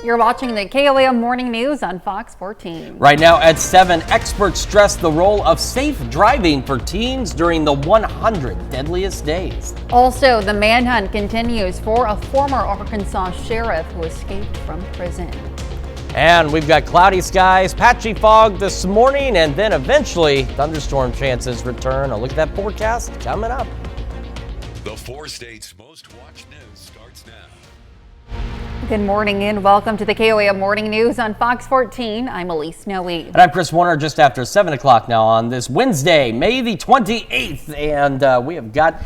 You're watching the KOAM Morning News on Fox 14. Right now at 7, experts stress the role of safe driving for teens during the 100 deadliest days. Also, the manhunt continues for a former Arkansas sheriff who escaped from prison. And we've got cloudy skies, patchy fog this morning, and then eventually thunderstorm chances return. A look at that forecast coming up. The 4 states' most watched news starts now. Good morning and welcome to the KOAM Morning News on Fox 14. I'm Elise Snowy. And I'm Chris Warner, just after 7 o'clock now on this Wednesday, May the 28th. And we have got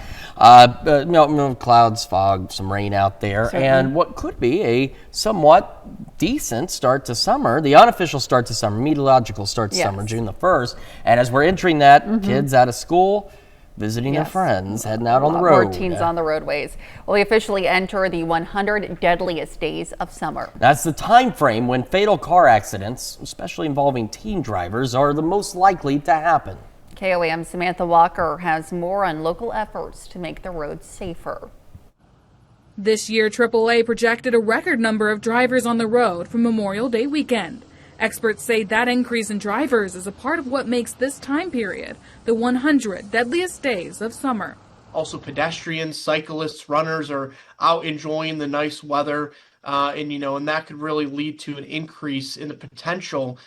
clouds, fog, some rain out there. Certainly. And what could be a somewhat decent start to summer, the unofficial start to summer, meteorological start to summer, June the 1st. And as we're entering that, kids out of school, visiting their friends, heading out on the road. More teens on the roadways. Well, we officially enter the 100 deadliest days of summer. That's the time frame when fatal car accidents, especially involving teen drivers, are the most likely to happen. KOAM's Samantha Walker has more on local efforts to make the roads safer. This year, AAA projected a record number of drivers on the road for Memorial Day weekend. Experts say that increase in drivers is a part of what makes this time period the 100 deadliest days of summer. Also, pedestrians, cyclists, runners are out enjoying the nice weather, and that could really lead to an increase in the potential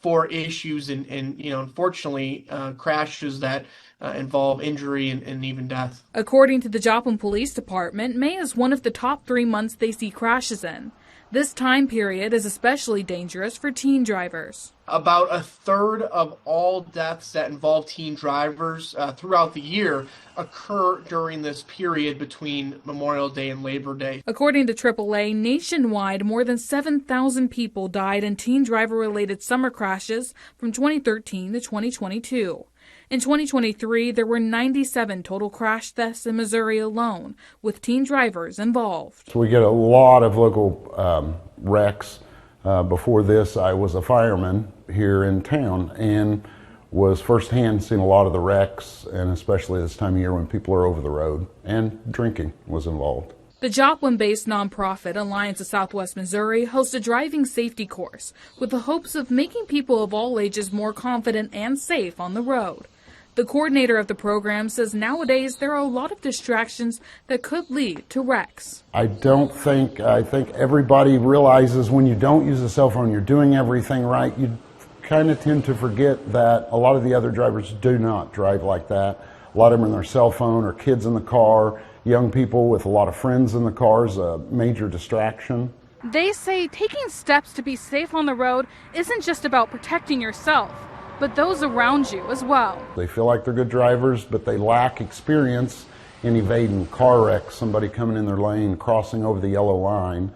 for issues and unfortunately, crashes that involve injury and even death. According to the Joplin Police Department, May is one of the top 3 months they see crashes in. This time period is especially dangerous for teen drivers. About a third of all deaths that involve teen drivers throughout the year occur during this period between Memorial Day and Labor Day. According to AAA, nationwide, more than 7,000 people died in teen driver-related summer crashes from 2013 to 2022. In 2023, there were 97 total crash deaths in Missouri alone, with teen drivers involved. So we get a lot of local wrecks. Before this, I was a fireman here in town and was firsthand seeing a lot of the wrecks, and especially this time of year when people are over the road, and drinking was involved. The Joplin-based nonprofit Alliance of Southwest Missouri hosts a driving safety course with the hopes of making people of all ages more confident and safe on the road. The coordinator of the program says nowadays there are a lot of distractions that could lead to wrecks. I think everybody realizes when you don't use a cell phone, you're doing everything right. You kind of tend to forget that a lot of the other drivers do not drive like that. A lot of them are on their cell phone or kids in the car, young people with a lot of friends in the car is a major distraction. They say taking steps to be safe on the road isn't just about protecting yourself, but those around you as well. They feel like they're good drivers, but they lack experience in evading car wrecks, somebody coming in their lane, crossing over the yellow line,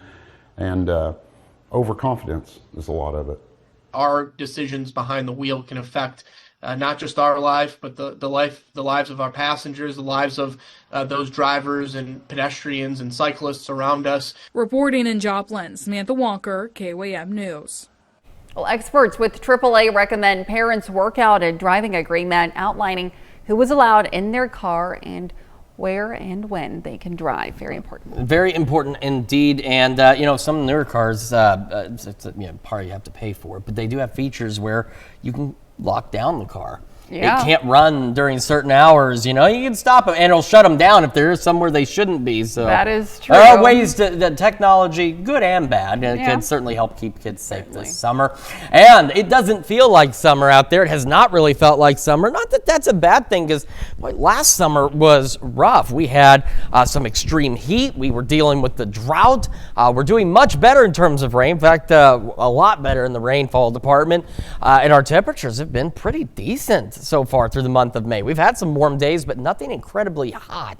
and overconfidence is a lot of it. Our decisions behind the wheel can affect not just our life, but the lives of our passengers, the lives of those drivers and pedestrians and cyclists around us. Reporting in Joplin, Samantha Walker, KOAM News. Well, experts with AAA recommend parents work out a driving agreement outlining who is allowed in their car and where and when they can drive. Very important. Very important indeed. And, some newer cars, part you have to pay for it, but they do have features where you can lock down the car. Yeah. It can't run during certain hours. You can stop them, and it'll shut them down if they're somewhere they shouldn't be. So that is true. There are ways that technology, good and bad, and it can certainly help keep kids safe this summer. And it doesn't feel like summer out there. It has not really felt like summer. Not that that's a bad thing, because last summer was rough. We had some extreme heat. We were dealing with the drought. We're doing much better in terms of rain. In fact, a lot better in the rainfall department. And our temperatures have been pretty decent so far through the month of May. We've had some warm days, but nothing incredibly hot.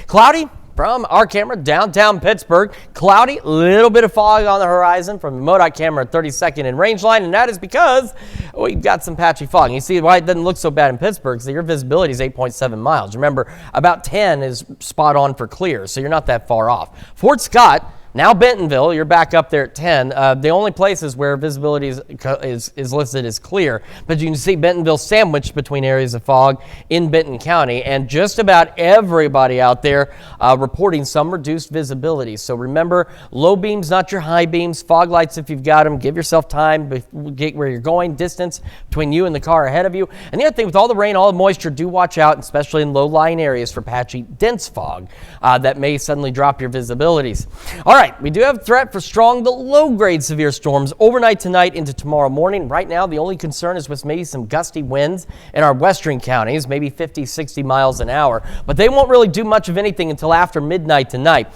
Cloudy from our camera downtown Pittsburgh. Cloudy, little bit of fog on the horizon from the MoDOT camera at 32nd and Rangeline, and that is because we've got some patchy fog. You see why it doesn't look so bad in Pittsburgh, so your visibility is 8.7 miles. Remember, about 10 is spot on for clear, so you're not that far off. Fort Scott, Now Bentonville, you're back up there at 10. The only places where visibility is listed as clear, but you can see Bentonville sandwiched between areas of fog in Benton County, and just about everybody out there reporting some reduced visibility. So remember, low beams, not your high beams. Fog lights if you've got them. Give yourself time, get where you're going, distance between you and the car ahead of you. And the other thing, with all the rain, all the moisture, do watch out, especially in low-lying areas, for patchy, dense fog that may suddenly drop your visibilities. All right, we do have a threat for strong to low-grade severe storms overnight tonight into tomorrow morning. Right now, the only concern is with maybe some gusty winds in our western counties, maybe 50, 60 miles an hour. But they won't really do much of anything until after midnight tonight.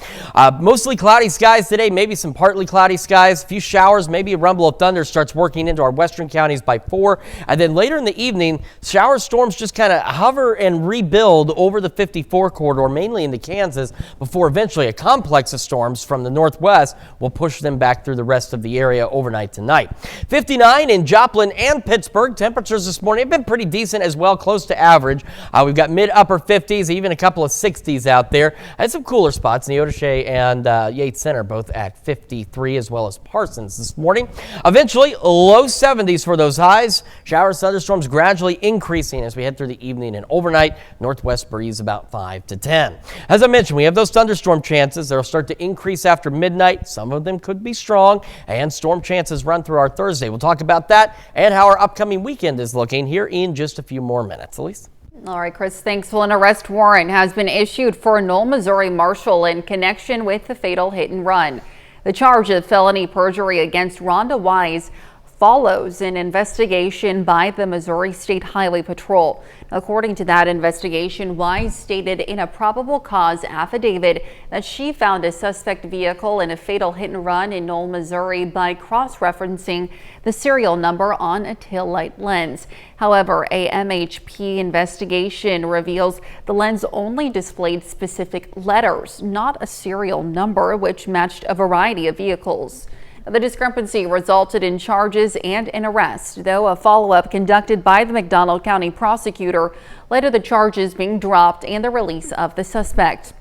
Mostly cloudy skies today, maybe some partly cloudy skies, a few showers, maybe a rumble of thunder starts working into our western counties by 4. And then later in the evening, shower storms just kind of hover and rebuild over the 54 corridor, mainly into Kansas, before eventually a complex of storms from the northwest will push them back through the rest of the area overnight tonight. 59 in Joplin and Pittsburgh. Temperatures this morning have been pretty decent as well, close to average. We've got mid-upper 50s, even a couple of 60s out there. And some cooler spots in Neodesha and Yates Center, both at 53, as well as Parsons this morning. Eventually, low 70s for those highs. Showers, thunderstorms gradually increasing as we head through the evening and overnight. Northwest breeze about 5 to 10. As I mentioned, we have those thunderstorm chances. They'll start to increase after midnight. Some of them could be strong, and storm chances run through our Thursday. We'll talk about that and how our upcoming weekend is looking here in just a few more minutes. Elise? All right, Chris, thanks. Well, an arrest warrant has been issued for a Knoll, Missouri marshal in connection with the fatal hit and run. The charge of felony perjury against Rhonda Wise follows an investigation by the Missouri State Highway Patrol. According to that investigation, Wise stated in a probable cause affidavit that she found a suspect vehicle in a fatal hit and run in Knoll, Missouri by cross-referencing the serial number on a taillight lens. However, a MHP investigation reveals the lens only displayed specific letters, not a serial number, which matched a variety of vehicles. The discrepancy resulted in charges and an arrest, though a follow-up conducted by the McDonald County prosecutor led to the charges being dropped and the release of the suspect.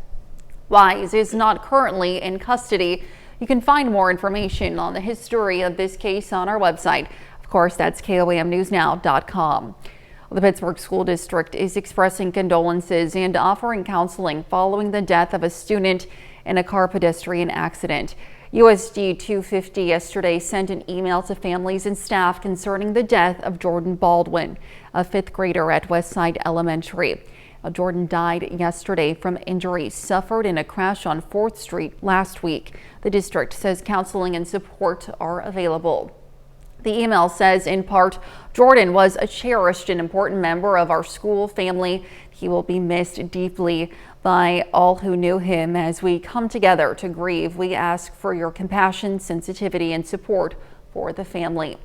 Wise is not currently in custody. You can find more information on the history of this case on our website. Of course, that's KOAMnewsnow.com. The Pittsburgh School District is expressing condolences and offering counseling following the death of a student in a car pedestrian accident. USD 250 yesterday sent an email to families and staff concerning the death of Jordan Baldwin, a 5th grader at Westside Elementary. Jordan died yesterday from injuries suffered in a crash on 4th Street last week. The district says counseling and support are available. The email says, in part, Jordan was a cherished and important member of our school family. He will be missed deeply by all who knew him. As we come together to grieve, we ask for your compassion, sensitivity, and support for the family.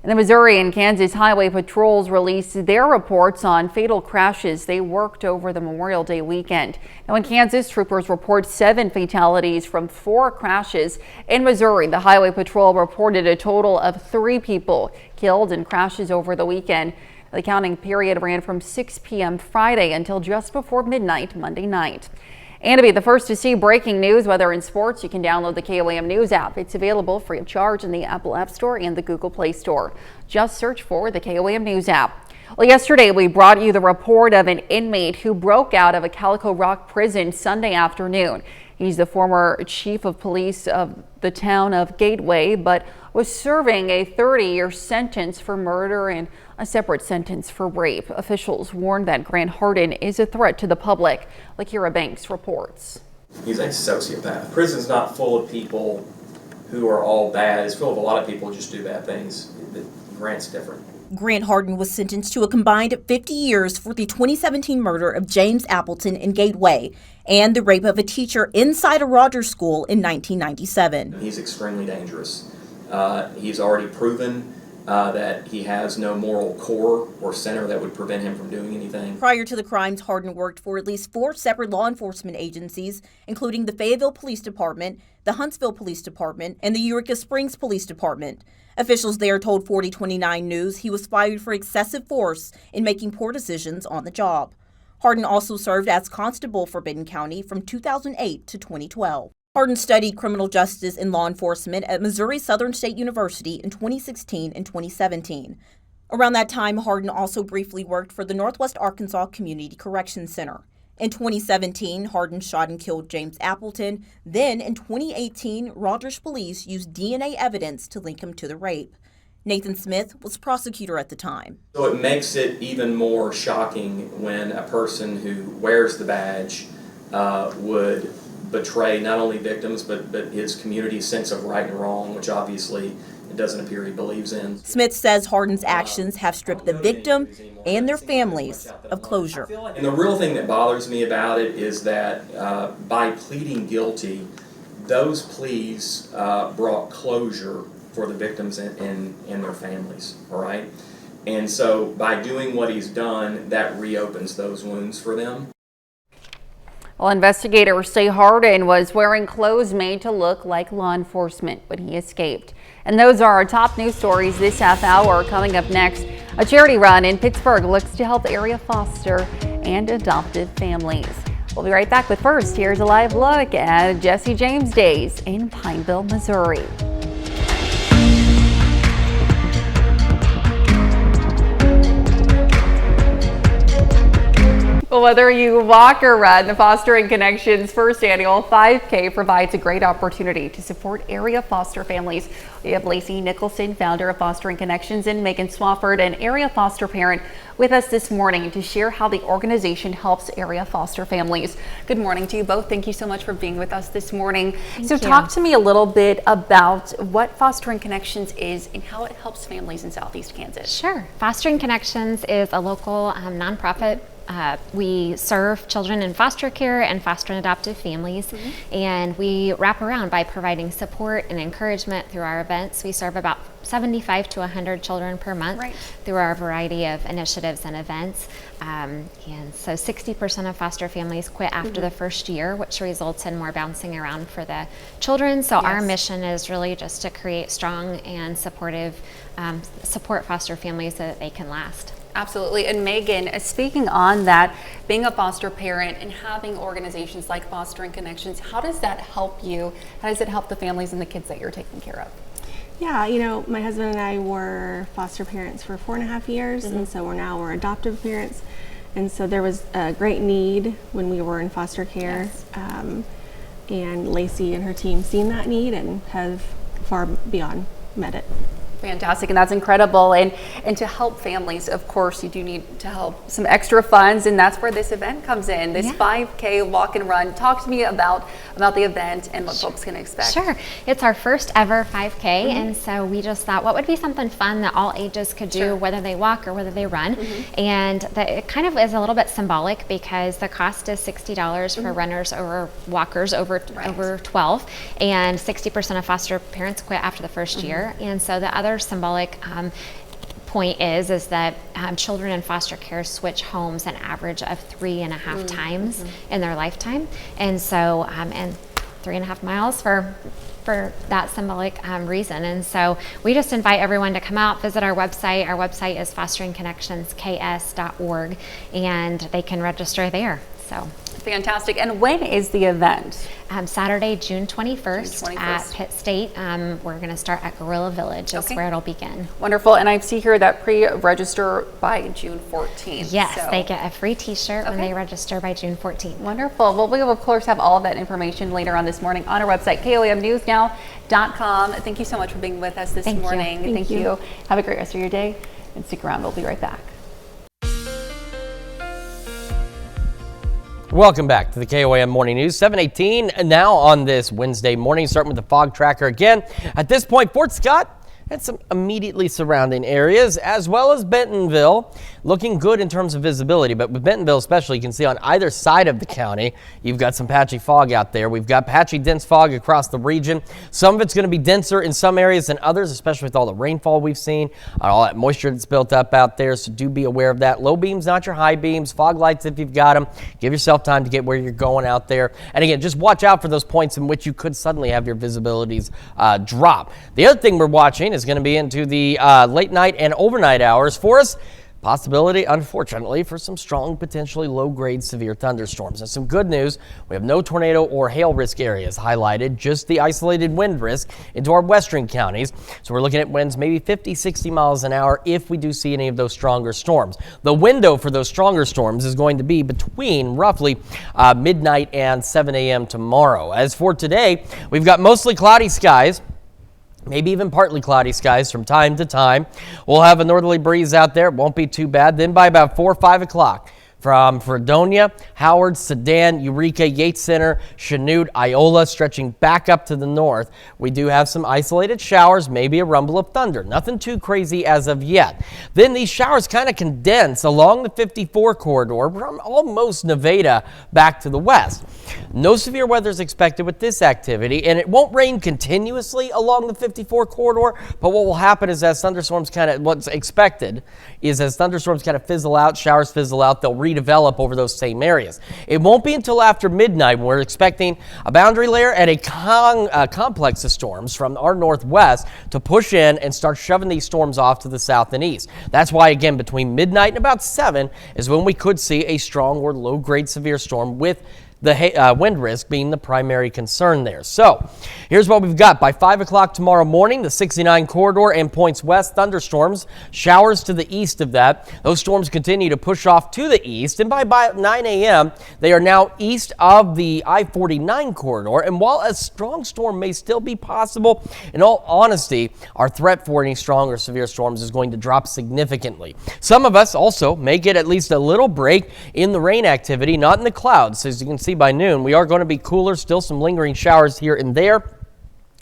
And the Missouri and Kansas Highway Patrols released their reports on fatal crashes they worked over the Memorial Day weekend. Now in Kansas, troopers report 7 fatalities from 4 crashes. In Missouri, the Highway Patrol reported a total of 3 people killed in crashes over the weekend. The counting period ran from 6 p.m. Friday until just before midnight Monday night. And to be the first to see breaking news, whether in sports, you can download the KOAM News app. It's available free of charge in the Apple App Store and the Google Play Store. Just search for the KOAM News app. Well, yesterday we brought you the report of an inmate who broke out of a Calico Rock prison Sunday afternoon. He's the former chief of police of the town of Gateway, but was serving a 30-year sentence for murder and a separate sentence for rape. Officials warned that Grant Hardin is a threat to the public. Lakira Banks reports. He's a sociopath. Prison's not full of people who are all bad. It's full of a lot of people who just do bad things. Grant's different. Grant Hardin was sentenced to a combined 50 years for the 2017 murder of James Appleton in Gateway and the rape of a teacher inside a Rogers school in 1997. He's extremely dangerous. He's already proven that he has no moral core or center that would prevent him from doing anything. Prior to the crimes, Hardin worked for at least 4 separate law enforcement agencies, including the Fayetteville Police Department, the Huntsville Police Department, and the Eureka Springs Police Department. Officials there told 4029 News he was fired for excessive force in making poor decisions on the job. Hardin also served as constable for Benton County from 2008 to 2012. Hardin studied criminal justice and law enforcement at Missouri Southern State University in 2016 and 2017. Around that time, Hardin also briefly worked for the Northwest Arkansas Community Corrections Center. In 2017, Hardin shot and killed James Appleton. Then, in 2018, Rogers police used DNA evidence to link him to the rape. Nathan Smith was prosecutor at the time. So it makes it even more shocking when a person who wears the badge would betray not only victims, but his community's sense of right and wrong, which obviously it doesn't appear he believes in. Smith says Hardin's actions have stripped the victim and their families of closure. And the real thing that bothers me about it is that by pleading guilty, those pleas brought closure for the victims and their families, all right? And so by doing what he's done, that reopens those wounds for them. Well, investigators say Hardin was wearing clothes made to look like law enforcement when he escaped. And those are our top news stories this half hour. Coming up next, a charity run in Pittsburgh looks to help area foster and adoptive families. We'll be right back, but first, here's a live look at Jesse James Days in Pineville, Missouri. Well, whether you walk or run, the Fostering Connections first annual 5K provides a great opportunity to support area foster families. We have Lacey Nicholson, founder of Fostering Connections, and Megan Swafford, an area foster parent, with us this morning to share how the organization helps area foster families. Good morning to you both. Thank you so much for being with us this morning. Thank you. Talk to me a little bit about what Fostering Connections is and how it helps families in Southeast Kansas. Sure. Fostering Connections is a local nonprofit. We serve children in foster care and foster and adoptive families, and we wrap around by providing support and encouragement through our events. We serve about 75 to 100 children per month through our variety of initiatives and events. And so 60% of foster families quit after the first year, which results in more bouncing around for the children. So our mission is really just to create strong and supportive support foster families so that they can last. Absolutely. And Megan, speaking on that, being a foster parent and having organizations like Fostering Connections, how does that help you? How does it help the families and the kids that you're taking care of? Yeah, you know, my husband and I were foster parents for 4.5 years, and so we're adoptive parents. And so there was a great need when we were in foster care. And Lacey and her team seen that need and have far beyond met it. Fantastic, and that's incredible. And to help families, of course, you do need to help some extra funds, and that's where this event comes in, this 5K walk and run. Talk to me about the event and what folks can expect. Sure. It's our first ever 5K, and so we just thought, what would be something fun that all ages could do, whether they walk or whether they run. And it kind of is a little bit symbolic because the cost is $60 for runners or walkers over 12, and 60% of foster parents quit after the first year. And so the other symbolic point is that children in foster care switch homes an average of 3.5 times in their lifetime, and so and 3.5 miles for that symbolic reason. And so we just invite everyone to come out, visit our website. Our website is fosteringconnectionsks.org, and they can register there. So fantastic. And when is the event? Saturday, June 21st, at Pitt State. We're going to start at Gorilla Village. Is where it'll begin. Wonderful. And I see here that pre-register by June 14th. Yes, they get a free t-shirt when they register by June 14th. Wonderful. Well, we will of course have all of that information later on this morning on our website, KOAMnewsnow.com. Thank you so much for being with us this morning. Thank you. Have a great rest of your day, and stick around. We'll be right back. Welcome back to the KOAM Morning News, 7:18 now on this Wednesday morning, starting with the fog tracker again. At this point, Fort Scott and some immediately surrounding areas, as well as Bentonville, looking good in terms of visibility. But with Bentonville especially, you can see on either side of the county, you've got some patchy fog out there. We've got patchy dense fog across the region. Some of it's going to be denser in some areas than others, especially with all the rainfall we've seen, all that moisture that's built up out there. So do be aware of that. Low beams, not your high beams. Fog lights if you've got them. Give yourself time to get where you're going out there. And again, just watch out for those points in which you could suddenly have your visibilities drop. The other thing we're watching is going to be into the late night and overnight hours for us. possibility, unfortunately, for some strong, potentially low-grade severe thunderstorms. And some good news, we have no tornado or hail risk areas highlighted, just the isolated wind risk into our western counties. So we're looking at winds maybe 50, 60 miles an hour if we do see any of those stronger storms. The window for those stronger storms is going to be between roughly midnight and 7 a.m. tomorrow. As for today, we've got mostly cloudy skies. Maybe even partly cloudy skies from time to time. We'll have a northerly breeze out there. It won't be too bad. Then by about 4 or 5 o'clock, from Fredonia, Howard, Sedan, Eureka, Yates Center, Chanute, Iola, stretching back up to the north, we do have some isolated showers, maybe a rumble of thunder. Nothing too crazy as of yet. Then these showers kind of condense along the 54 corridor from almost Nevada back to the west. No severe weather is expected with this activity, and it won't rain continuously along the 54 corridor, but what will happen is as thunderstorms what's expected is as thunderstorms kind of fizzle out, showers fizzle out, they'll redevelop over those same areas. It won't be until after midnight when we're expecting a boundary layer and a complex of storms from our northwest to push in and start shoving these storms off to the south and east. That's why, again, between midnight and about 7 is when we could see a strong or low-grade severe storm with the wind risk being the primary concern there. So here's what we've got. By 5 o'clock tomorrow morning, the 69 corridor and points west, thunderstorms, showers to the east of that. Those storms continue to push off to the east, and by 9 a.m., they are now east of the I-49 corridor. And while a strong storm may still be possible, in all honesty, our threat for any strong or severe storms is going to drop significantly. Some of us also may get at least a little break in the rain activity, not in the clouds. As you can see by noon, we are going to be cooler, still some lingering showers here and there.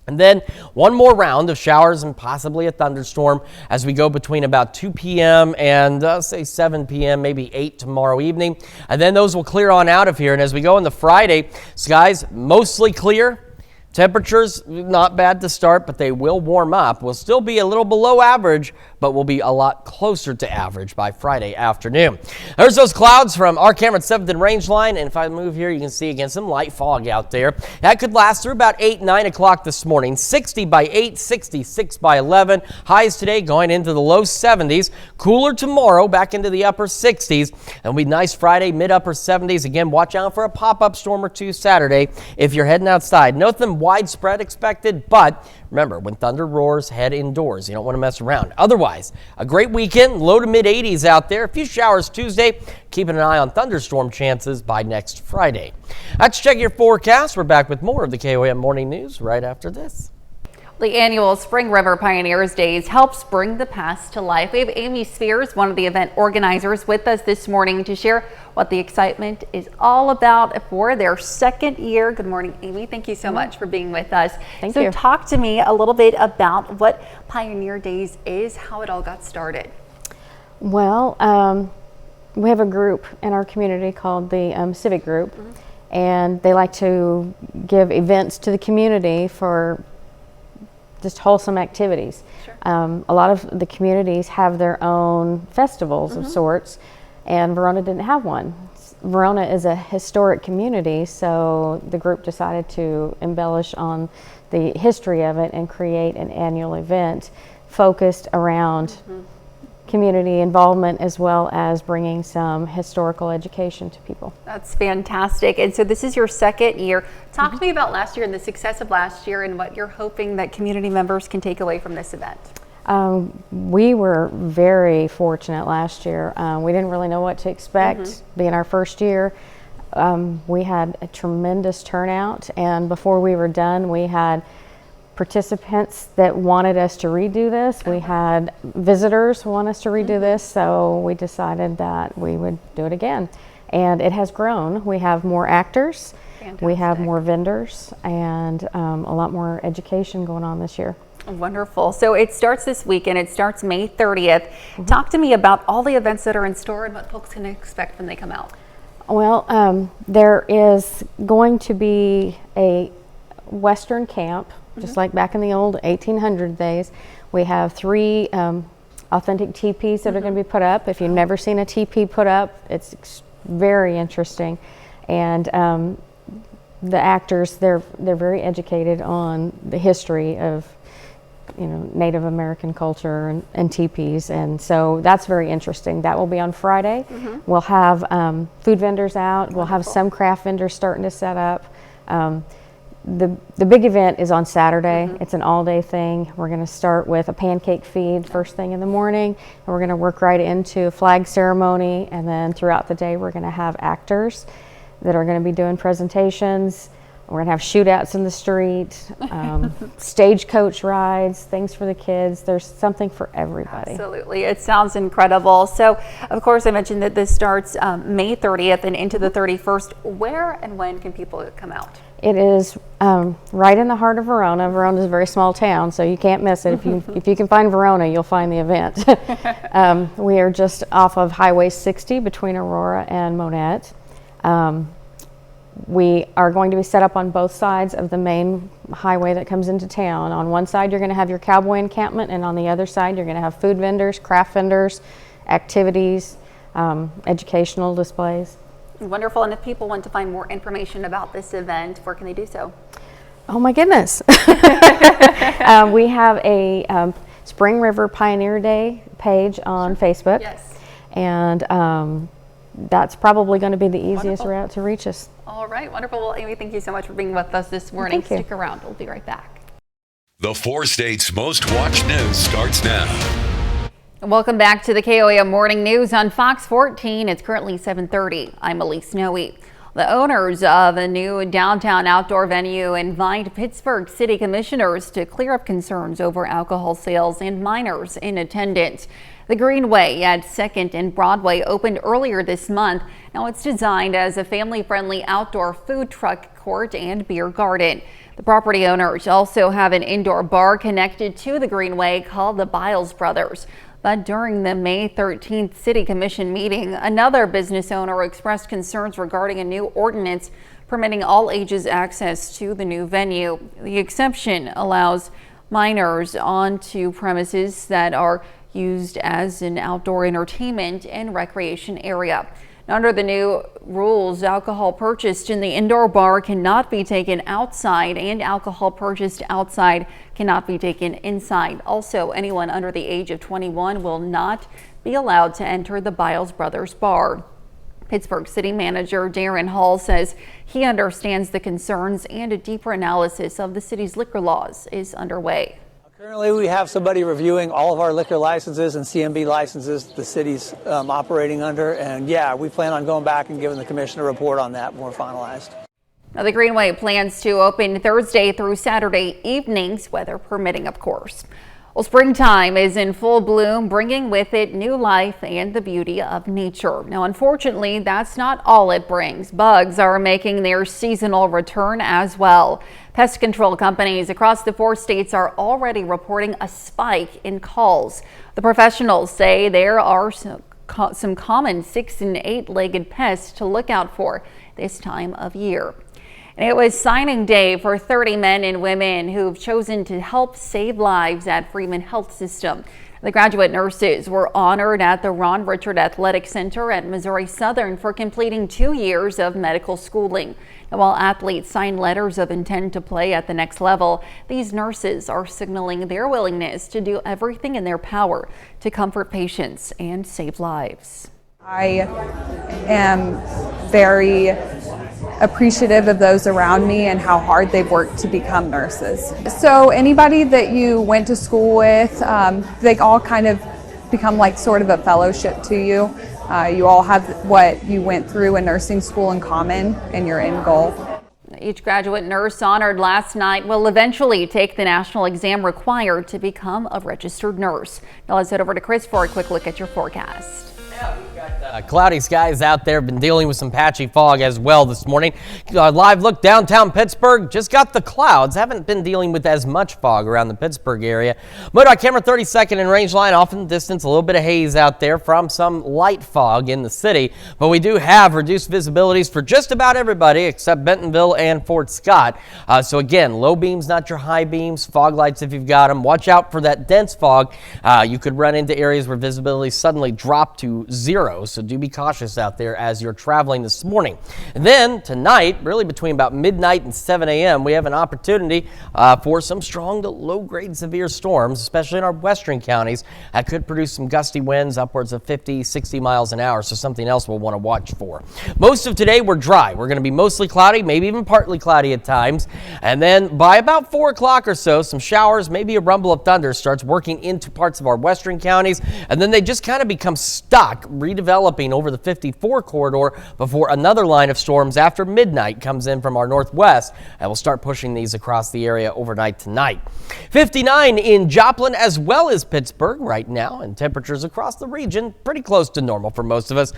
And then one more round of showers and possibly a thunderstorm as we go between about 2 p.m. and say 7 p.m., maybe 8 tomorrow evening. And then those will clear on out of here. And as we go into Friday, skies mostly clear. Temperatures not bad to start, but they will warm up. We'll still be a little below average, but we'll be a lot closer to average by Friday afternoon. There's those clouds from our camera at 7th and Range Line, and if I move here, you can see again some light fog out there. That could last through about 8, 9 o'clock this morning. 60 by 8, 66 by 11. Highs today going into the low 70s. Cooler tomorrow, back into the upper 60s. It'll be nice Friday, mid-upper 70s. Again, watch out for a pop-up storm or two Saturday if you're heading outside. Nothing widespread expected, but remember, when thunder roars, head indoors. You don't want to mess around. Otherwise, a great weekend, low to mid 80s out there. A few showers Tuesday. Keeping an eye on thunderstorm chances by next Friday. Let's check your forecast. We're back with more of the KOM Morning News right after this. The annual Spring River Pioneers Days helps bring the past to life. We have Amy Spears, one of the event organizers, with us this morning to share what the excitement is all about for their second year. Good morning, Amy. Thank you so much for being with us. Thank you. So talk to me a little bit about what Pioneer Days is, how it all got started. Well, we have a group in our community called the Civic Group, and they like to give events to the community for just wholesome activities. Sure. A lot of the communities have their own festivals of sorts, and Verona didn't have one. Verona is a historic community, so the group decided to embellish on the history of it and create an annual event focused around community involvement as well as bringing some historical education to people. That's fantastic. And so this is your second year. Talk to me about last year and the success of last year and what you're hoping that community members can take away from this event. We were very fortunate last year. We didn't really know what to expect being our first year. We had a tremendous turnout, and before we were done, we had participants that wanted us to redo this. We had visitors want us to redo this, so we decided that we would do it again. And it has grown. We have more actors, we have more vendors, and a lot more education going on this year. Wonderful. So it starts this weekend. It starts May 30th. Talk to me about all the events that are in store and what folks can expect when they come out. Well, there is going to be a Western camp, just like back in the old 1800 days. We have 3 authentic teepees that are going to be put up. If you've never seen a teepee put up, it's very interesting. And the actors, they're very educated on the history of Native American culture and teepees, and so that's very interesting. That will be on Friday. We'll have food vendors out. We'll have some craft vendors starting to set up. The big event is on Saturday. It's an all-day thing. We're going to start with a pancake feed first thing in the morning, and we're going to work right into a flag ceremony, and then throughout the day we're going to have actors that are going to be doing presentations. We're going to have shootouts in the street, stagecoach rides, things for the kids. There's something for everybody. Absolutely. It sounds incredible. So, of course, I mentioned that this starts May 30th and into the 31st. Where and when can people come out? It is right in the heart of Verona. Verona is a very small town, so you can't miss it. If you can find Verona, you'll find the event. We are just off of Highway 60 between Aurora and Monette. We are going to be set up on both sides of the main highway that comes into town. On one side, you're going to have your cowboy encampment, and on the other side, you're going to have food vendors, craft vendors, activities, educational displays. Wonderful. And if people want to find more information about this event, where can they do so? Oh my goodness. We have a Spring River Pioneer Day page on Facebook. Yes. And that's probably going to be the easiest route to reach us. All right, wonderful. Well, Amy, thank you so much for being with us this morning. Thank you. Stick around. We'll be right back. The 4 states' most watched news starts now. Welcome back to the KOAM Morning News on Fox 14. It's currently 7:30. I'm Elise Snowy. The owners of a new downtown outdoor venue invite Pittsburgh City Commissioners to clear up concerns over alcohol sales and minors in attendance. The Greenway at 2nd and Broadway opened earlier this month. Now it's designed as a family-friendly outdoor food truck court and beer garden. The property owners also have an indoor bar connected to the Greenway called the Biles Brothers. But during the May 13th City Commission meeting, another business owner expressed concerns regarding a new ordinance permitting all ages access to the new venue. The exception allows minors onto premises that are used as an outdoor entertainment and recreation area. Now, under the new rules, alcohol purchased in the indoor bar cannot be taken outside, and alcohol purchased outside cannot be taken inside. Also, anyone under the age of 21 will not be allowed to enter the Biles Brothers bar. Pittsburgh City Manager Darren Hall says he understands the concerns and a deeper analysis of the city's liquor laws is underway. Currently, we have somebody reviewing all of our liquor licenses and CMB licenses the city's operating under. And yeah, we plan on going back and giving the commission a report on that when we're finalized. Now, the Greenway plans to open Thursday through Saturday evenings, weather permitting, of course. Well, springtime is in full bloom, bringing with it new life and the beauty of nature. Now, unfortunately, that's not all it brings. Bugs are making their seasonal return as well. Pest control companies across the 4 states are already reporting a spike in calls. The professionals say there are some common 6- and 8-legged pests to look out for this time of year. And it was signing day for 30 men and women who've chosen to help save lives at Freeman Health System. The graduate nurses were honored at the Ron Richard Athletic Center at Missouri Southern for completing 2 years of medical schooling. And while athletes sign letters of intent to play at the next level, these nurses are signaling their willingness to do everything in their power to comfort patients and save lives. I am very appreciative of those around me and how hard they've worked to become nurses. So anybody that you went to school with, they all kind of become like sort of a fellowship to you. You all have what you went through in nursing school in common and your end goal. Each graduate nurse honored last night will eventually take the national exam required to become a registered nurse. Now let's head over to Chris for a quick look at your forecast. Cloudy skies out there. Been dealing with some patchy fog as well this morning. Live look downtown Pittsburgh. Just got the clouds. Haven't been dealing with as much fog around the Pittsburgh area. MoDOT camera 32nd and range line off in the distance. A little bit of haze out there from some light fog in the city. But we do have reduced visibilities for just about everybody except Bentonville and Fort Scott. So again, low beams, not your high beams. Fog lights if you've got them. Watch out for that dense fog. You could run into areas where visibility suddenly dropped to 0. tomorrow, so do be cautious out there as you're traveling this morning. And then tonight, really between about midnight and 7 a.m., we have an opportunity for some strong to low-grade severe storms, especially in our western counties. That could produce some gusty winds upwards of 50, 60 miles an hour, so something else we'll want to watch for. Most of today, we're dry. We're going to be mostly cloudy, maybe even partly cloudy at times. And then by about 4 o'clock or so, some showers, maybe a rumble of thunder starts working into parts of our western counties. And then they just kind of become stuck, redeveloping over the 54 corridor before another line of storms after midnight comes in from our northwest and will start pushing these across the area overnight tonight. 59 in Joplin as well as Pittsburgh right now, and temperatures across the region pretty close to normal for most of us.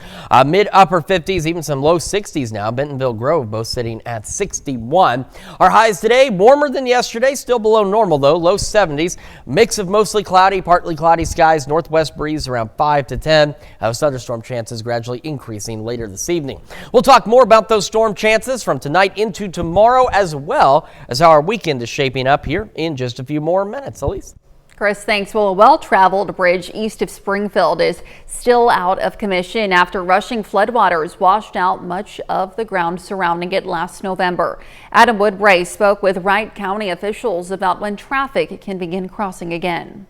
Mid-upper 50s, even some low 60s now. Bentonville, Grove both sitting at 61. Our highs today, warmer than yesterday, still below normal though, low 70s. Mix of mostly cloudy, partly cloudy skies, northwest breeze around 5 to 10. Those thunderstorm chances gradually increasing later this evening. We'll talk more about those storm chances from tonight into tomorrow, as well as how our weekend is shaping up here in just a few more minutes. Elise? Chris, thanks. Well, a well-traveled bridge east of Springfield is still out of commission after rushing floodwaters washed out much of the ground surrounding it last November. Adam Woodbray spoke with Wright County officials about when traffic can begin crossing again.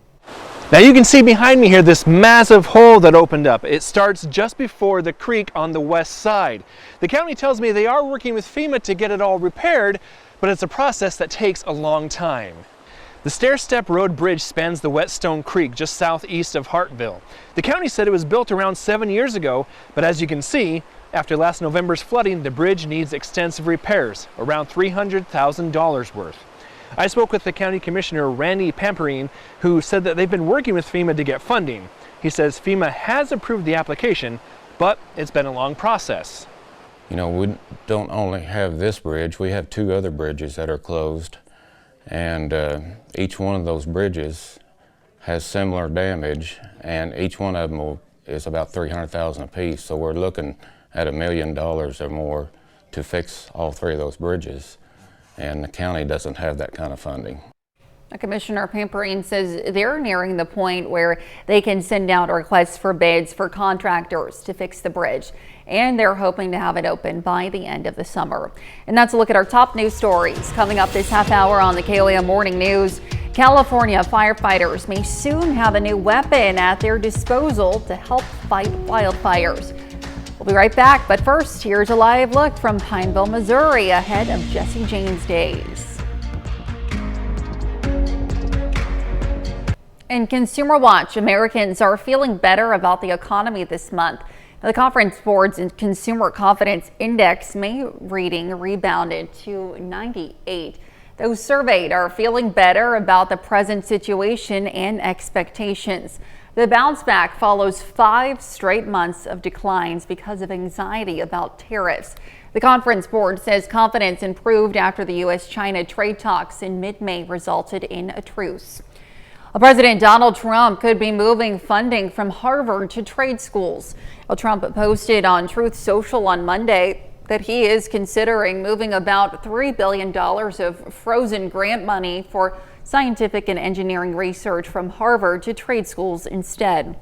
Now you can see behind me here this massive hole that opened up. It starts just before the creek on the west side. The county tells me they are working with FEMA to get it all repaired, but it's a process that takes a long time. The Stair-Step Road Bridge spans the Whetstone Creek just southeast of Hartville. The county said it was built around 7 years ago, but as you can see, after last November's flooding, the bridge needs extensive repairs, around $300,000 worth. I spoke with the County Commissioner, Randy Pamperine, who said that they've been working with FEMA to get funding. He says FEMA has approved the application, but it's been a long process. You know, we don't only have this bridge, we have 2 other bridges that are closed. And each one of those bridges has similar damage, and each one of them is about $300,000 a piece. So we're looking at $1 million or more to fix all 3 of those bridges, and the county doesn't have that kind of funding. Commissioner Pamperine says they're nearing the point where they can send out requests for bids for contractors to fix the bridge, and they're hoping to have it open by the end of the summer. And that's a look at our top news stories coming up this half hour on the KOAM Morning News. California firefighters may soon have a new weapon at their disposal to help fight wildfires. We'll be right back, but first, here's a live look from Pineville, Missouri, ahead of Jesse James Days. In Consumer Watch, Americans are feeling better about the economy this month. The Conference Board's Consumer Confidence Index May reading rebounded to 98. Those surveyed are feeling better about the present situation and expectations. The bounce back follows 5 straight months of declines because of anxiety about tariffs. The Conference Board says confidence improved after the U.S.-China trade talks in mid-May resulted in a truce. President Donald Trump could be moving funding from Harvard to trade schools. Well, Trump posted on Truth Social on Monday that he is considering moving about $3 billion of frozen grant money for scientific and engineering research from Harvard to trade schools instead.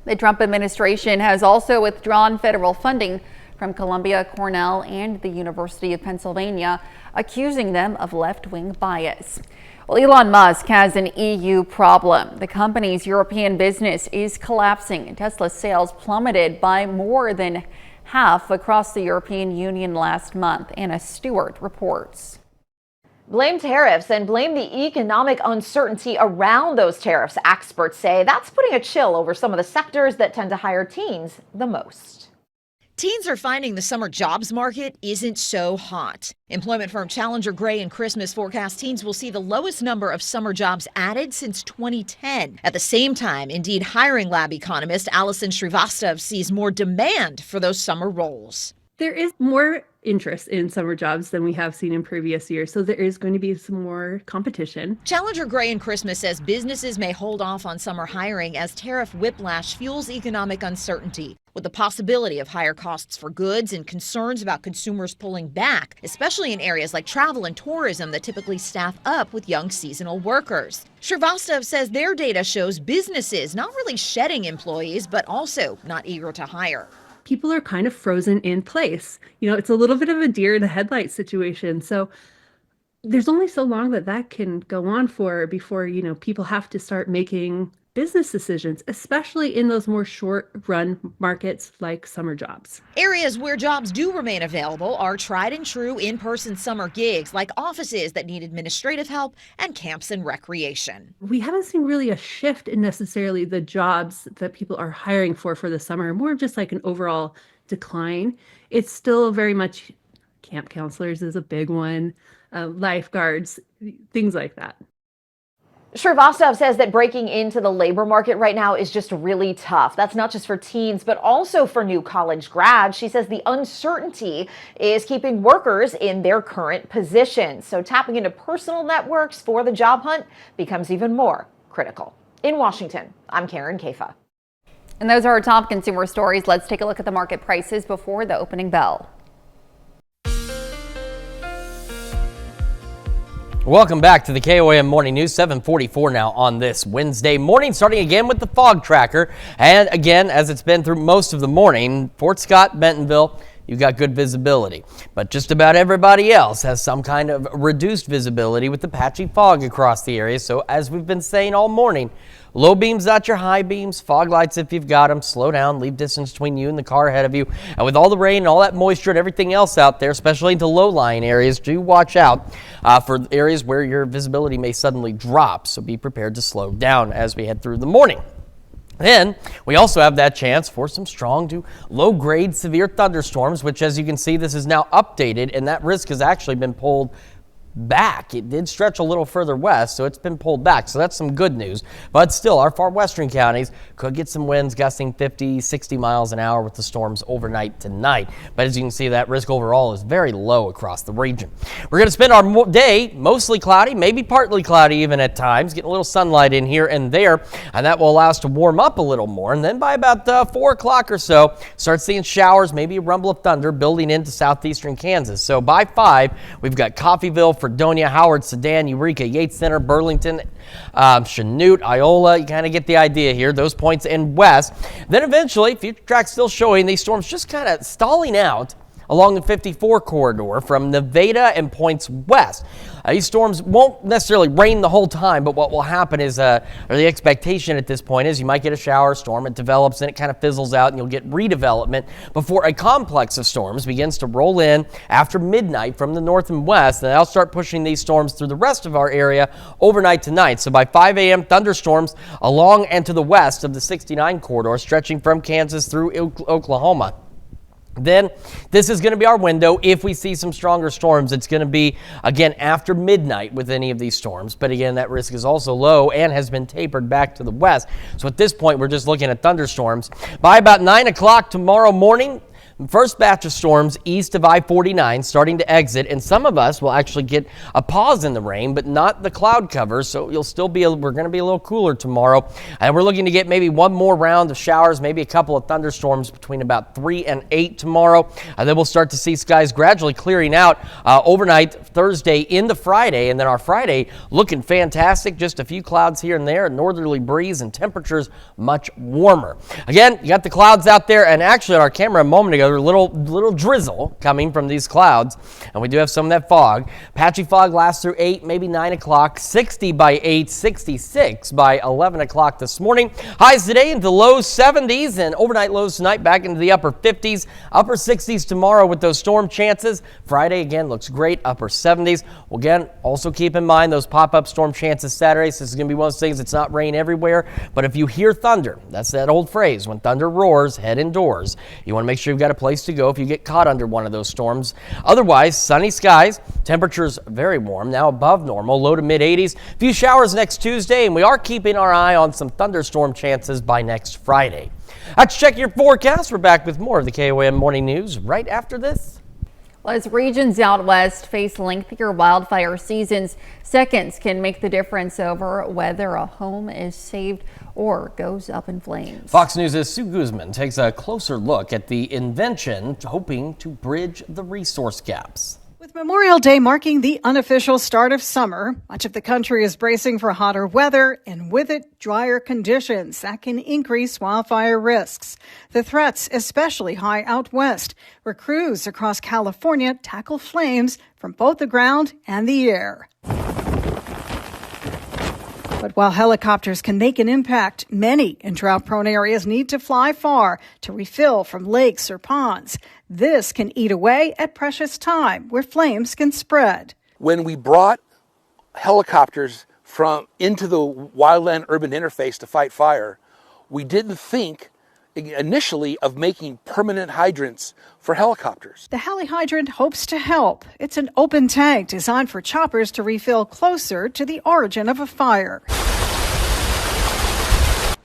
The Trump administration has also withdrawn federal funding from Columbia, Cornell, and the University of Pennsylvania, accusing them of left-wing bias. Well, Elon Musk has an EU problem. The company's European business is collapsing. Tesla's sales plummeted by more than half across the European Union last month, Anna Stewart reports. Blame tariffs and blame the economic uncertainty around those tariffs. Experts say that's putting a chill over some of the sectors that tend to hire teens the most. Teens are finding the summer jobs market isn't so hot. Employment firm Challenger Gray and Christmas forecast teens will see the lowest number of summer jobs added since 2010. At the same time, Indeed hiring lab economist Allison Srivastava sees more demand for those summer roles. There is more interest in summer jobs than we have seen in previous years, so there is going to be some more competition. Challenger Gray and Christmas says businesses may hold off on summer hiring as tariff whiplash fuels economic uncertainty, with the possibility of higher costs for goods and concerns about consumers pulling back, especially in areas like travel and tourism that typically staff up with young seasonal workers. Shrivastava says their data shows businesses not really shedding employees, but also not eager to hire. People are kind of frozen in place. It's a little bit of a deer in the headlights situation. So there's only so long that can go on for before, people have to start making business decisions, especially in those more short-run markets like summer jobs. Areas where jobs do remain available are tried and true in-person summer gigs like offices that need administrative help and camps and recreation. We haven't seen really a shift in necessarily the jobs that people are hiring for the summer, more of just like an overall decline. It's still very much camp counselors is a big one, lifeguards, things like that. Shrivastava says that breaking into the labor market right now is just really tough. That's not just for teens, but also for new college grads. She says the uncertainty is keeping workers in their current positions. So tapping into personal networks for the job hunt becomes even more critical. In Washington, I'm Karen Kafa. And those are our top consumer stories. Let's take a look at the market prices before the opening bell. Welcome back to the KOAM Morning News, 7:44 now on this Wednesday morning, starting again with the fog tracker. And again, as it's been through most of the morning, Fort Scott, Bentonville, you got good visibility. But just about everybody else has some kind of reduced visibility with the patchy fog across the area. So as we've been saying all morning, low beams, not your high beams. Fog lights if you've got them. Slow down, leave distance between you and the car ahead of you. And with all the rain and all that moisture and everything else out there, especially into low-lying areas, do watch out for areas where your visibility may suddenly drop. So be prepared to slow down as we head through the morning. Then we also have that chance for some strong to low-grade severe thunderstorms, which, as you can see, this is now updated, and that risk has actually been pulled back. It did stretch a little further west, so it's been pulled back. So that's some good news. But still, our far western counties could get some winds gusting 50, 60 miles an hour with the storms overnight tonight. But as you can see, that risk overall is very low across the region. We're going to spend our day mostly cloudy, maybe partly cloudy even at times, getting a little sunlight in here and there, and that will allow us to warm up a little more. And then by about 4 o'clock or so, start seeing showers, maybe a rumble of thunder building into southeastern Kansas. So by 5, we've got Coffeyville, Fredonia, Howard, Sedan, Eureka, Yates Center, Burlington, Chanute, Iola. You kind of get the idea here, those points in west. Then eventually, future track's still showing these storms just kind of stalling out along the 54 corridor from Nevada and points west. These storms won't necessarily rain the whole time, but what will happen is, or the expectation at this point is, you might get a shower storm, it develops, and it kind of fizzles out, and you'll get redevelopment before a complex of storms begins to roll in after midnight from the north and west, and they'll start pushing these storms through the rest of our area overnight tonight. So by 5 a.m., thunderstorms along and to the west of the 69 corridor, stretching from Kansas through Oklahoma. Then this is going to be our window. If we see some stronger storms, it's going to be, again, after midnight with any of these storms. But again, that risk is also low and has been tapered back to the west. So at this point, we're just looking at thunderstorms. By about 9 o'clock tomorrow morning, first batch of storms east of I-49 starting to exit, and some of us will actually get a pause in the rain, but not the cloud cover, so you'll still be, we're going to be a little cooler tomorrow, and we're looking to get maybe one more round of showers, maybe a couple of thunderstorms between about 3 and 8 tomorrow, and then we'll start to see skies gradually clearing out overnight Thursday into Friday, and then our Friday looking fantastic, just a few clouds here and there, a northerly breeze, and temperatures much warmer. Again, you got the clouds out there, and actually on our camera a moment ago, a little drizzle coming from these clouds, and we do have some of that fog. Patchy fog lasts through 8, maybe 9 o'clock, 60 by 8, 66 by 11 o'clock this morning. Highs today into low 70s, and overnight lows tonight back into the upper 50s, upper 60s tomorrow with those storm chances. Friday again looks great, upper 70s. Well, again, also keep in mind those pop-up storm chances Saturday. So this is going to be one of those things, it's not rain everywhere, but if you hear thunder, that's that old phrase, when thunder roars, head indoors. You want to make sure you've got got a place to go if you get caught under one of those storms. Otherwise, sunny skies, temperatures very warm, now above normal, low to mid 80s. A few showers next Tuesday, and we are keeping our eye on some thunderstorm chances by next Friday. Let's check your forecast. We're back with more of the KOM Morning News right after this. Well, as regions out west face lengthier wildfire seasons, seconds can make the difference over whether a home is saved or goes up in flames. Fox News' Sue Guzman takes a closer look at the invention hoping to bridge the resource gaps. With Memorial Day marking the unofficial start of summer, much of the country is bracing for hotter weather and with it, drier conditions that can increase wildfire risks. The threat's especially high out west, where crews across California tackle flames from both the ground and the air. But while helicopters can make an impact, many in drought-prone areas need to fly far to refill from lakes or ponds. This can eat away at precious time where flames can spread. When we brought helicopters into the wildland-urban interface to fight fire, we didn't think initially of making permanent hydrants for helicopters. The heli hydrant hopes to help. It's an open tank designed for choppers to refill closer to the origin of a fire.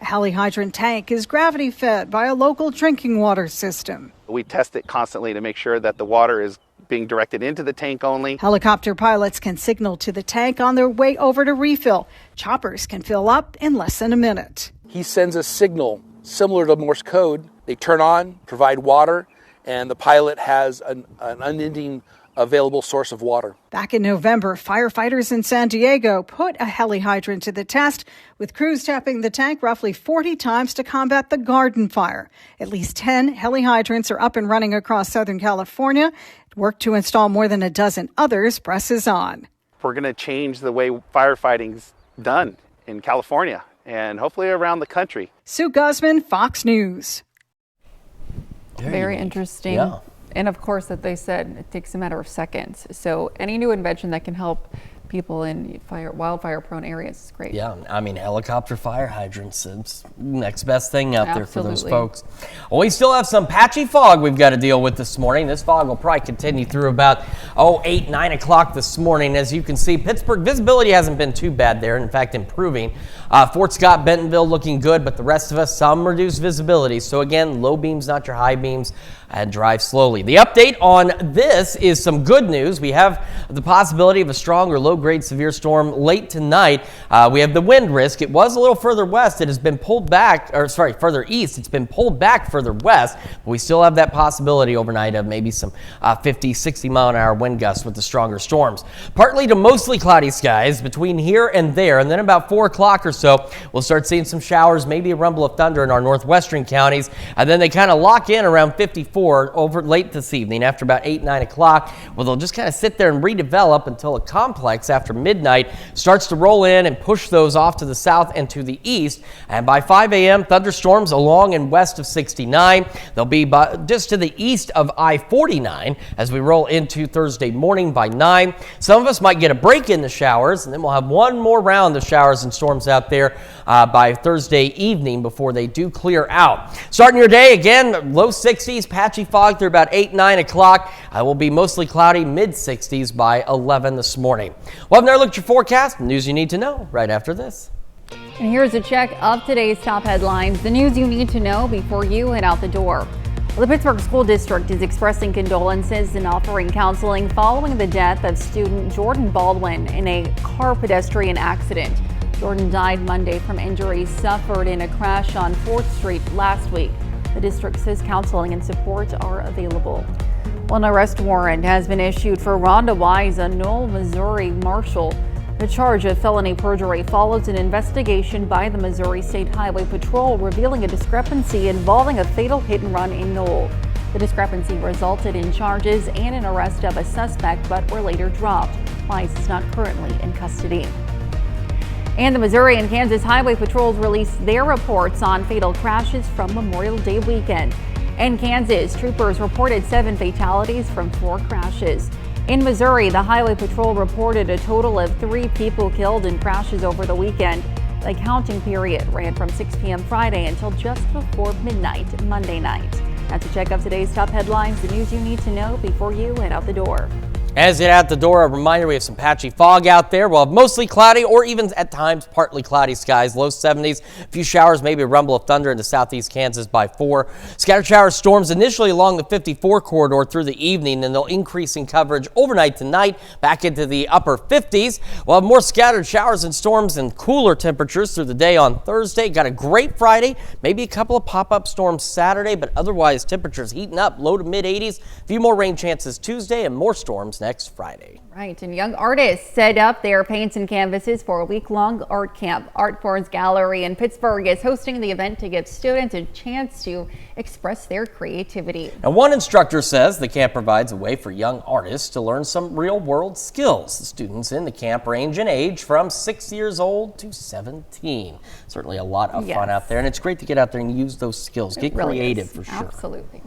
A heli hydrant tank is gravity fed by a local drinking water system. We test it constantly to make sure that the water is being directed into the tank only. Helicopter pilots can signal to the tank on their way over to refill. Choppers can fill up in less than a minute. He sends a signal similar to Morse code. They turn on, provide water, and the pilot has an unending available source of water. Back in November, firefighters in San Diego put a heli hydrant to the test, with crews tapping the tank roughly 40 times to combat the garden fire. At least 10 heli hydrants are up and running across Southern California. Work to install more than a dozen others presses on. We're going to change the way firefighting's done in California and hopefully around the country. Sue Guzman, Fox News. Very interesting. Yeah. And of course that they said it takes a matter of seconds. So any new invention that can help people in wildfire prone areas is great. Yeah, I mean, helicopter fire hydrants, it's next best thing out there for those Absolutely. folks. Well, we still have some patchy fog we've got to deal with this morning. This fog will probably continue through about 8, 9 o'clock this morning. As you can see, Pittsburgh visibility hasn't been too bad there. In fact, improving. Fort Scott, Bentonville looking good, but the rest of us, some reduced visibility. So again, low beams, not your high beams, and drive slowly. The update on this is some good news. We have the possibility of a strong or low-grade severe storm late tonight. We have the wind risk. It was a little further west. It has been pulled back, further east. It's been pulled back further west, but we still have that possibility overnight of maybe some 50, 60 mile an hour wind gusts with the stronger storms. Partly to mostly cloudy skies between here and there, and then about 4 o'clock or so, we'll start seeing some showers, maybe a rumble of thunder in our northwestern counties, and then they kind of lock in around 54 over late this evening after about 8, 9 o'clock, where they'll just kind of sit there and redevelop until a complex after midnight starts to roll in and push those off to the south and to the east. And by 5 a.m., thunderstorms along and west of 69. They'll be just to the east of I-49 as we roll into Thursday morning by 9. Some of us might get a break in the showers, and then we'll have one more round of showers and storms out there by Thursday evening before they do clear out. Starting your day, again, low 60s, patchy fog through about 8, 9 o'clock. It will be mostly cloudy, mid-60s by 11 this morning. We'll have another look at your forecast, news you need to know right after this. And here's a check of today's top headlines, the news you need to know before you head out the door. Well, the Pittsburgh School District is expressing condolences and offering counseling following the death of student Jordan Baldwin in a car pedestrian accident. Jordan died Monday from injuries suffered in a crash on 4th Street last week. The district says counseling and support are available. Well, an arrest warrant has been issued for Rhonda Wise, a Knoll, Missouri marshal. The charge of felony perjury follows an investigation by the Missouri State Highway Patrol revealing a discrepancy involving a fatal hit and run in Knoll. The discrepancy resulted in charges and an arrest of a suspect, but were later dropped. Wise is not currently in custody. And the Missouri and Kansas Highway Patrols released their reports on fatal crashes from Memorial Day weekend. In Kansas, troopers reported 7 fatalities from 4 crashes. In Missouri, the Highway Patrol reported a total of 3 people killed in crashes over the weekend. The counting period ran from 6 p.m. Friday until just before midnight Monday night. That's a check of today's top headlines, the news you need to know before you head out the door. As you head out the door, a reminder we have some patchy fog out there. We'll have mostly cloudy or even at times partly cloudy skies, low 70s. A few showers, maybe a rumble of thunder into southeast Kansas by 4. Scattered shower storms initially along the 54 corridor through the evening, and they'll increase in coverage overnight tonight back into the upper 50s. We'll have more scattered showers and storms and cooler temperatures through the day on Thursday. Got a great Friday, maybe a couple of pop-up storms Saturday, but otherwise temperatures heating up, low to mid 80s. A few more rain chances Tuesday and more storms next Friday. Right, and young artists set up their paints and canvases for a week-long art camp. Art Forms Gallery in Pittsburgh is hosting the event to give students a chance to express their creativity. Now, one instructor says the camp provides a way for young artists to learn some real-world skills. The students in the camp range in age from 6 years old to 17. Certainly a lot of fun out there, and it's great to get out there and use those skills. Get creative for sure. Absolutely.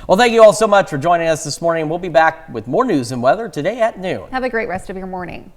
Well, thank you all so much for joining us this morning. We'll be back with more news and weather today at noon. Have a great rest of your morning.